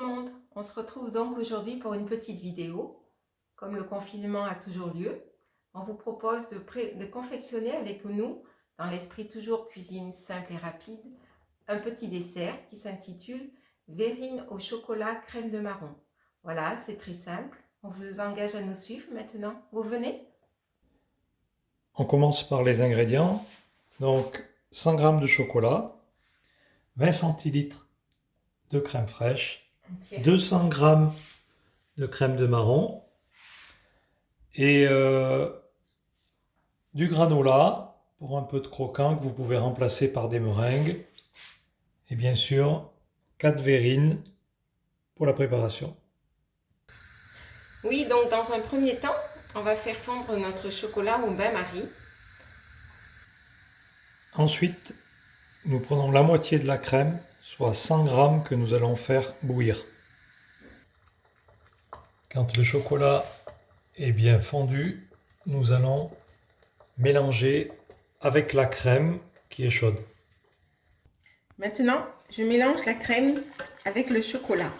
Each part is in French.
Monde, on se retrouve donc aujourd'hui pour une petite vidéo. Comme le confinement a toujours lieu, on vous propose de confectionner avec nous, dans l'esprit toujours cuisine simple et rapide, un petit dessert qui s'intitule Verrine au chocolat crème de marron. Voilà, c'est très simple. On vous engage à nous suivre maintenant. Vous venez? On commence par les ingrédients. Donc 100 g de chocolat, 20 centilitres de crème fraîche, 200 g de crème de marron et du granola pour un peu de croquant que vous pouvez remplacer par des meringues. Et bien sûr, 4 verrines pour la préparation. Oui, donc dans un premier temps, on va faire fondre notre chocolat au bain-marie. Ensuite, nous prenons la moitié de la crème, soit 100 g que nous allons faire bouillir. Quand le chocolat est bien fondu, nous allons mélanger avec la crème qui est chaude. Maintenant, je mélange la crème avec le chocolat.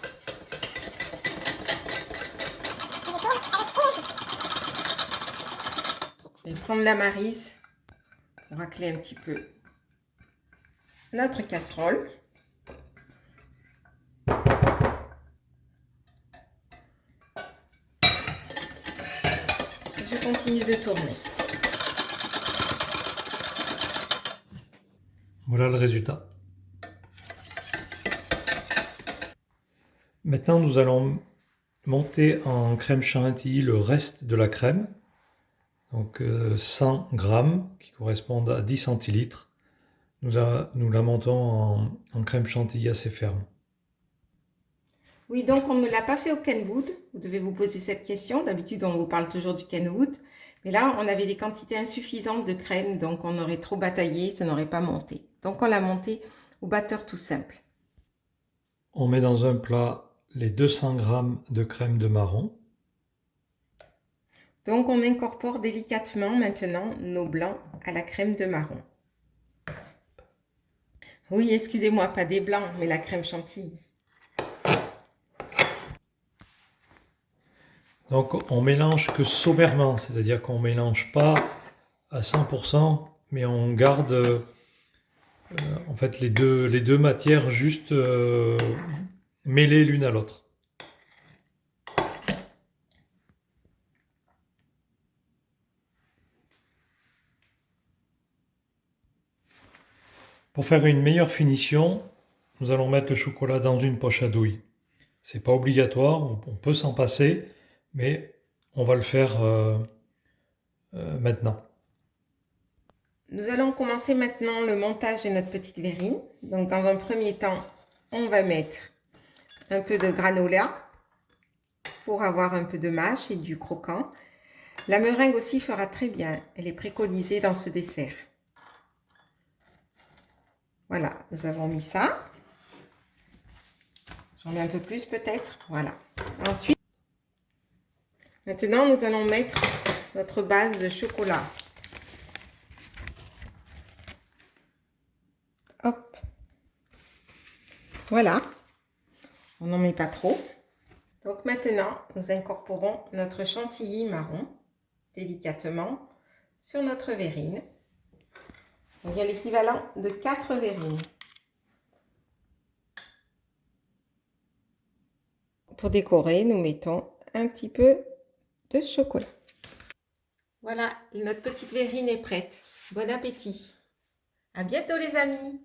Je vais prendre la maryse pour racler un petit peu notre casserole. Je continue de tourner. Voilà le résultat. Maintenant, nous allons monter en crème chantilly le reste de la crème. Donc 100 g qui correspondent à 10 centilitres. Nous la montons en crème chantilly assez ferme. Oui, donc on ne l'a pas fait au Kenwood. Vous devez vous poser cette question. D'habitude, on vous parle toujours du Kenwood. Mais là, on avait des quantités insuffisantes de crème, donc on aurait trop bataillé, ça n'aurait pas monté. Donc on l'a monté au batteur tout simple. On met dans un plat les 200 g de crème de marron. Donc on incorpore délicatement maintenant nos blancs à la crème de marron. Oui, excusez-moi, pas des blancs, mais la crème chantilly. Donc on mélange que sommairement, c'est-à-dire qu'on ne mélange pas à 100%, mais on garde en fait les deux matières juste mêlées l'une à l'autre. Pour faire une meilleure finition, nous allons mettre le chocolat dans une poche à douille. C'est pas obligatoire, on peut s'en passer, mais on va le faire maintenant. Nous allons commencer maintenant le montage de notre petite verrine. Donc dans un premier temps, on va mettre un peu de granola pour avoir un peu de mâche et du croquant. La meringue aussi fera très bien, elle est préconisée dans ce dessert. Voilà, nous avons mis ça. J'en mets un peu plus peut-être, voilà. Ensuite, maintenant nous allons mettre notre base de chocolat. Hop. Voilà. On n'en met pas trop. Donc maintenant, nous incorporons notre chantilly marron délicatement sur notre verrine. Donc il y a l'équivalent de 4 verrines. Pour décorer, nous mettons un petit peu de chocolat. Voilà, notre petite verrine est prête. Bon appétit. À bientôt les amis.